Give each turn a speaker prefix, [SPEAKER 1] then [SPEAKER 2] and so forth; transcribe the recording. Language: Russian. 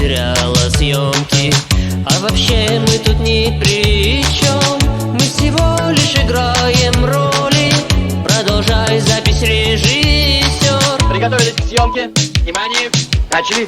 [SPEAKER 1] потеряла съемки. А вообще мы тут ни при чем, мы всего лишь играем роли. Продолжай запись, режиссер.
[SPEAKER 2] Приготовились к съемке. Внимание, начали.